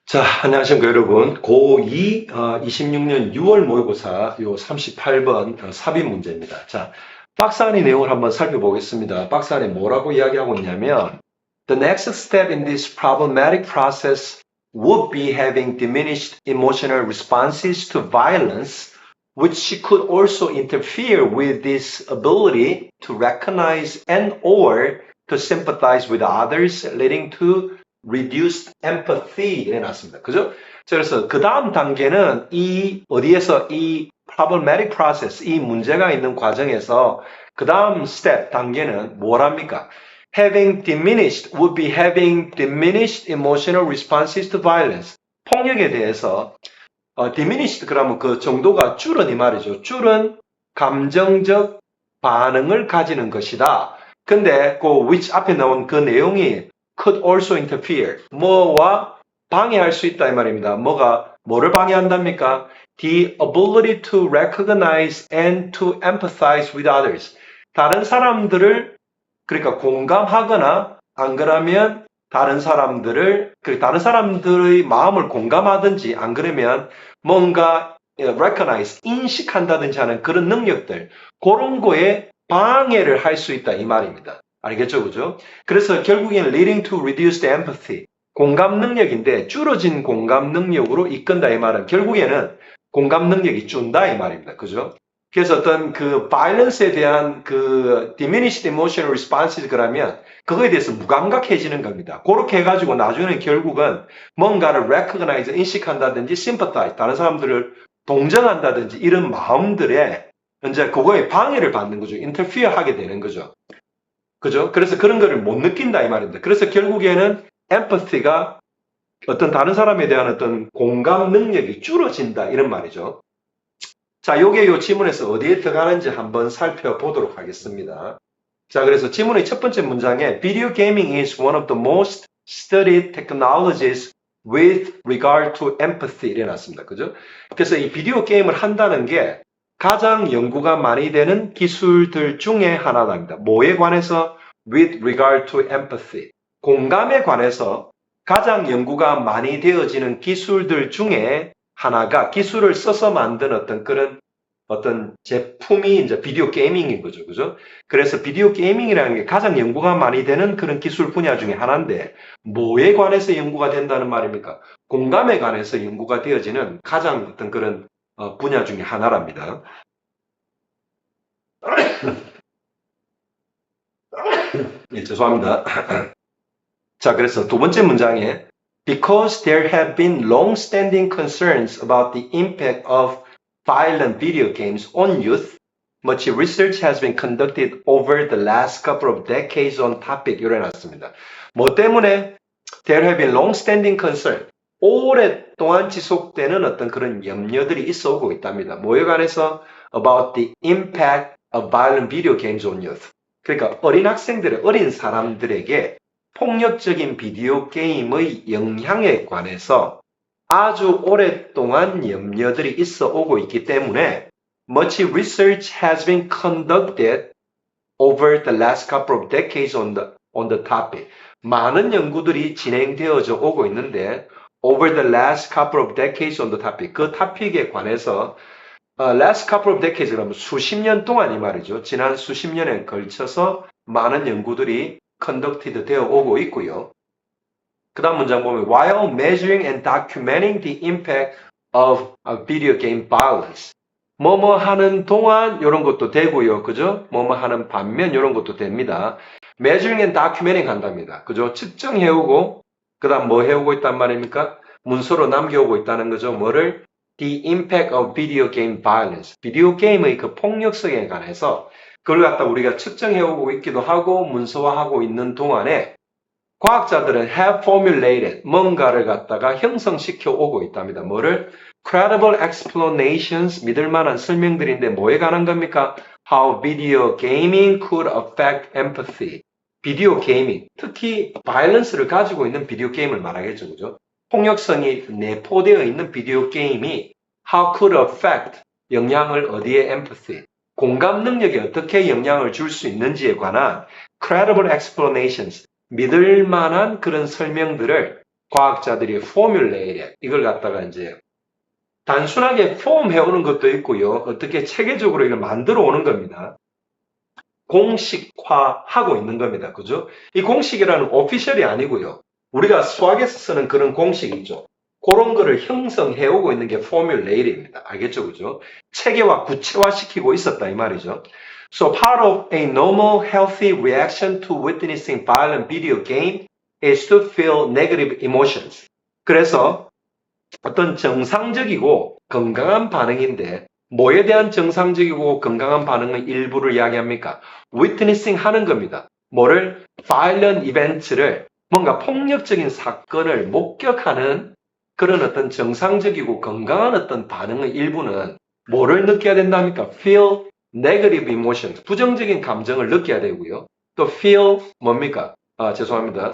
자, 안녕하십니까, 여러분. 고2, 26년 6월 모의고사 요 38번 삽입 문제입니다. 자, 박스 안의 내용을 한번 살펴보겠습니다. 박스 안에 뭐라고 이야기하고 있냐면, The next step in this problematic process would be having diminished emotional responses to violence, which could also interfere with this ability to recognize and or to sympathize with others, leading to reduced empathy 해놨습니다. 그죠? 그래서 그 다음 단계는 어디에서 이 problematic process, 이 문제가 있는 과정에서 그 다음 스텝 단계는 뭐랍니까? Having diminished would be having diminished emotional responses to violence. 폭력에 대해서 diminished 그러면 그 정도가 줄은 이 말이죠. 줄은 감정적 반응을 가지는 것이다. 근데 그 which 앞에 나온 그 내용이 could also interfere. 뭐와 방해할 수 있다 이 말입니다. 뭐를 방해한답니까? The ability to recognize and to empathize with others. 다른 사람들을 그러니까 공감하거나 안 그러면 다른 사람들의 마음을 공감하든지 안 그러면 뭔가 recognize, 인식한다든지 하는 그런 능력들, 그런 거에 방해를 할 수 있다 이 말입니다. 알겠죠, 그죠? 그래서 결국에는 leading to reduced empathy, 공감 능력인데 줄어진 공감 능력으로 이끈다 이 말은 결국에는 공감 능력이 준다 이 말입니다. 그죠? 그래서 어떤 그 violence에 대한 그 diminished emotional responses 그러면 그거에 대해서 무감각해지는 겁니다. 그렇게 해가지고 나중에는 결국은 뭔가를 recognize, 인식한다든지 sympathize, 다른 사람들을 동정한다든지 이런 마음들에 이제 그거에 방해를 받는 거죠. interfere 하게 되는 거죠. 그죠? 그래서 그런 거를 못 느낀다 이 말입니다. 그래서 결국에는 empathy가 어떤 다른 사람에 대한 어떤 공감 능력이 줄어진다 이런 말이죠. 자, 요게 요 지문에서 어디에 들어가는지 한번 살펴보도록 하겠습니다. 자, 그래서 지문의 첫 번째 문장에 Video gaming is one of the most studied technologies with regard to empathy 이래 놨습니다. 그죠? 그래서 이 비디오 게임을 한다는 게 가장 연구가 많이 되는 기술들 중에 하나랍니다. 뭐에 관해서? With regard to empathy. 공감에 관해서 가장 연구가 많이 되어지는 기술들 중에 하나가 기술을 써서 만든 어떤 제품이 이제 비디오 게이밍인 거죠. 그죠? 그래서 비디오 게이밍이라는 게 가장 연구가 많이 되는 그런 기술 분야 중에 하나인데 뭐에 관해서 연구가 된다는 말입니까? 공감에 관해서 연구가 되어지는 가장 어떤 그런 분야 중에 하나랍니다. 예, 죄송합니다. 자, 그래서 두 번째 문장에 Because there have been long-standing concerns about the impact of violent video games on youth, much research has been conducted over the last couple of decades on topic. 이래 놨습니다. 뭐 때문에 there have been long-standing concern. 오랫동안 지속되는 어떤 그런 염려들이 있어 오고 있답니다. 뭐에 관해서 about the impact of violent video games on youth. 그러니까 어린 사람들에게 폭력적인 비디오 게임의 영향에 관해서 아주 오랫동안 염려들이 있어 오고 있기 때문에 much research has been conducted over the last couple of decades on the topic. 많은 연구들이 진행되어져 오고 있는데 over the last couple of decades on the topic. 그 토픽에 관해서 last couple of decades 그러면 수십 년 동안 이 말이죠. 지난 수십 년에 걸쳐서 많은 연구들이 conducted 되어 오고 있고요. 그 다음 문장 보면 while measuring and documenting the impact of video game violence. 뭐뭐 하는 동안 이런 것도 되고요. 그죠? 뭐뭐 하는 반면 이런 것도 됩니다. measuring and documenting 한답니다. 그죠? 측정해오고 그 다음 뭐 해오고 있단 말입니까? 문서로 남겨오고 있다는 거죠. 뭐를? The impact of video game violence. 비디오 게임의 그 폭력성에 관해서 그걸 갖다 우리가 측정해오고 있기도 하고 문서화하고 있는 동안에 과학자들은 have formulated 뭔가를 갖다가 형성시켜 오고 있답니다. 뭐를? credible explanations 믿을 만한 설명들인데 뭐에 관한 겁니까? How video gaming could affect empathy. 비디오 게이밍, 특히 violence를 가지고 있는 비디오 게임을 말하겠죠. 그죠? 폭력성이 내포되어 있는 비디오 게임이 how could affect 영향을 어디에 empathy 공감 능력에 어떻게 영향을 줄 수 있는지에 관한 credible explanations 믿을 만한 그런 설명들을 과학자들이 formulate 이걸 갖다가 이제 단순하게 폼 해오는 것도 있고요. 어떻게 체계적으로 이걸 만들어 오는 겁니다. 공식화하고 있는 겁니다. 그죠? 이 공식이라는 오피셜이 아니고요. 우리가 수학에서 쓰는 그런 공식이죠. 그런 거를 형성해 오고 있는 게 formulate입니다. 알겠죠? 그죠? 체계화, 구체화시키고 있었다 이 말이죠. So part of a normal healthy reaction to witnessing violent video game is to feel negative emotions. 그래서 어떤 정상적이고 건강한 반응인데 뭐에 대한 정상적이고 건강한 반응의 일부를 이야기합니까? witnessing 하는 겁니다. 뭐를? violent event를 뭔가 폭력적인 사건을 목격하는 그런 어떤 정상적이고 건강한 어떤 반응의 일부는 뭐를 느껴야 된답니까? feel negative emotions, 부정적인 감정을 느껴야 되고요. 또 feel 뭡니까? 죄송합니다.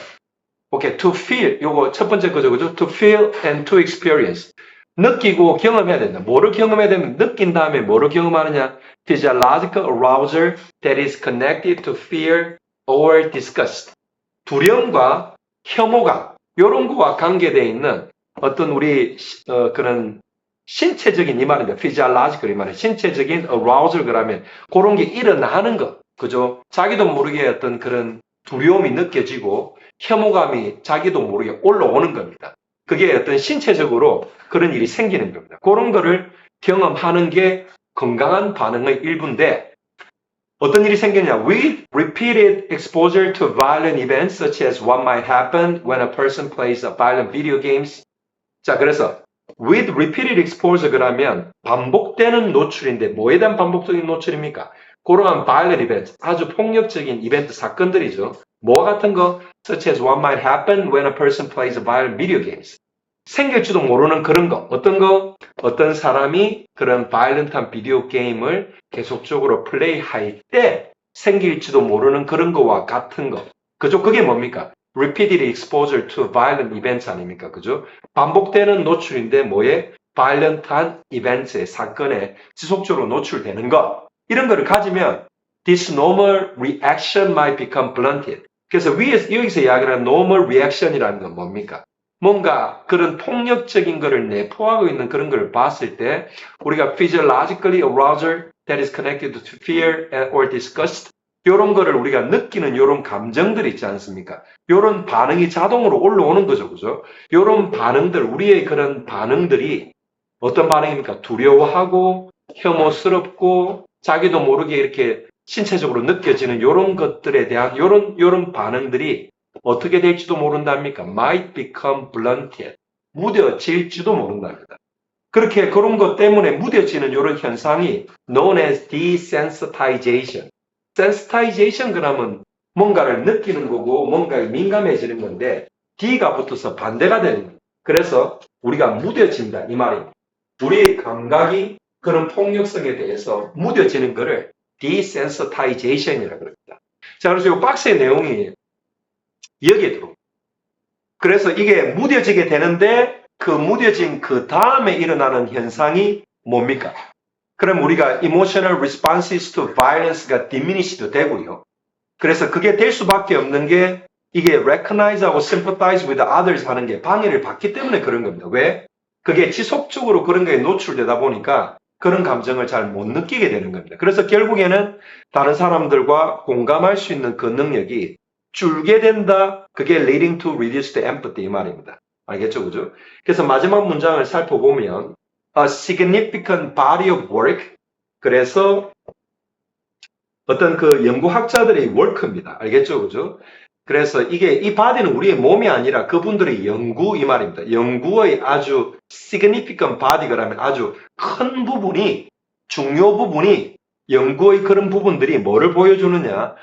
오케이, to feel, 요거 첫 번째 거죠, 그죠? To feel and to experience. 느끼고 경험해야 된다. 뭐를 경험해야 되면 느낀 다음에 뭐를 경험하느냐? Physiological arousal that is connected to fear or disgust. 두려움과 혐오감, 요런 거와 관계되어 있는 어떤 우리 그런 신체적인 이 말입니다. physiological 이 말이에요. 신체적인 arousal 그러면 그런 게 일어나는 것, 그죠? 자기도 모르게 어떤 그런 두려움이 느껴지고 혐오감이 자기도 모르게 올라오는 겁니다. 그게 어떤 신체적으로 그런 일이 생기는 겁니다. 그런 거를 경험하는 게 건강한 반응의 일부인데 어떤 일이 생겼냐? With repeated exposure to violent events such as what might happen when a person plays violent video games. 자, 그래서 with repeated exposure 그러면 반복되는 노출인데 뭐에 대한 반복적인 노출입니까? 그러한 violent events, 아주 폭력적인 이벤트 사건들이죠. 뭐와 같은 거? Such as what might happen when a person plays violent video games. 생길지도 모르는 그런 거. 어떤 거? 어떤 사람이 그런 violent한 비디오 게임을 계속적으로 플레이할 때 생길지도 모르는 그런 거와 같은 거. 그죠? 그게 뭡니까? Repeated exposure to violent events 아닙니까? 그죠? 반복되는 노출인데 뭐에? violent한 이벤트의 사건에 지속적으로 노출되는 것. 이런 거를 가지면 this normal reaction might become blunted. 그래서 여기서 이야기하는 normal reaction이라는 건 뭡니까? 뭔가 그런 폭력적인 거를 내포하고 있는 그런 걸 봤을 때 우리가 physiologically arousal that is connected to fear or disgust 이런 거를 우리가 느끼는 이런 감정들 있지 않습니까? 이런 반응이 자동으로 올라오는 거죠. 그죠? 이런 반응들, 우리의 그런 반응들이 어떤 반응입니까? 두려워하고 혐오스럽고 자기도 모르게 이렇게 신체적으로 느껴지는 이런 것들에 대한 이런 반응들이 어떻게 될지도 모른답니까? might become blunted. 무뎌질지도 모른답니다. 그렇게 그런 것 때문에 무뎌지는 이런 현상이 known as desensitization. sensitization 그러면 뭔가를 느끼는 거고 뭔가에 민감해지는 건데 D가 붙어서 반대가 되는 거예요. 그래서 우리가 무뎌진다 이 말입니다. 우리의 감각이 그런 폭력성에 대해서 무뎌지는 거를 desensitization이라고 합니다. 자, 그래서 이 박스의 내용이 여기에 들어옵니다. 그래서 이게 무뎌지게 되는데 그 무뎌진 그 다음에 일어나는 현상이 뭡니까? 그럼 우리가 emotional responses to violence가 diminish도 되고요. 그래서 그게 될 수밖에 없는 게 이게 recognize하고 sympathize with others 하는 게 방해를 받기 때문에 그런 겁니다. 왜? 그게 지속적으로 그런 거에 노출되다 보니까 그런 감정을 잘 못 느끼게 되는 겁니다. 그래서 결국에는 다른 사람들과 공감할 수 있는 그 능력이 줄게 된다. 그게 leading to reduced empathy 이 말입니다. 알겠죠? 그죠? 그래서 마지막 문장을 살펴보면 a significant body of work 그래서 어떤 그 연구학자들의 워크입니다. 알겠죠? 그죠? 그래서 이 body는 우리의 몸이 아니라 그분들의 연구 이 말입니다. 연구의 아주 significant body라면 아주 큰 부분이 중요 부분이 연구의 그런 부분들이 뭐를 보여주느냐?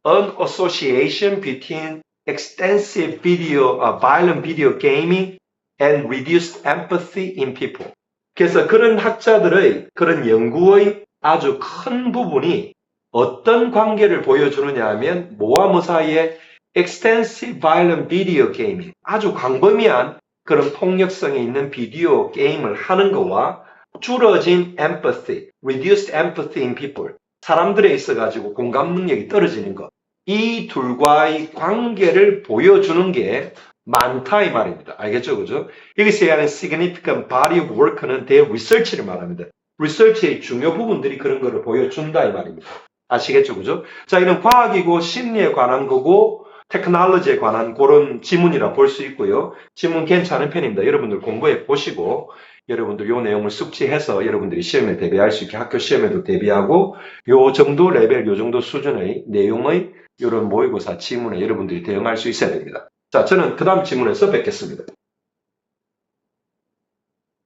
An association between extensive violent video gaming and reduced empathy in people. 그래서 그런 학자들의 그런 연구의 아주 큰 부분이 어떤 관계를 보여주느냐 하면 뭐와 뭐 사이에 extensive violent video gaming, 아주 광범위한 그런 폭력성이 있는 비디오 게임을 하는 것과 줄어진 empathy, reduced empathy in people, 사람들에 있어가지고 공감 능력이 떨어지는 것. 이 둘과의 관계를 보여주는 게 많다 이 말입니다. 알겠죠? 그죠? 여기서 얘기하는 significant body of work는 their research를 말합니다. research의 중요 부분들이 그런 거를 보여준다 이 말입니다. 아시겠죠? 그죠? 자, 이런 과학이고 심리에 관한 거고 테크놀로지에 관한 그런 지문이라 볼 수 있고요. 지문 괜찮은 편입니다. 여러분들 공부해 보시고 여러분들 요 내용을 숙지해서 여러분들이 시험에 대비할 수 있게 학교 시험에도 대비하고 요 정도 레벨, 요 정도 수준의 내용의 이런 모의고사 지문에 여러분들이 대응할 수 있어야 됩니다. 자, 저는 그 다음 지문에서 뵙겠습니다.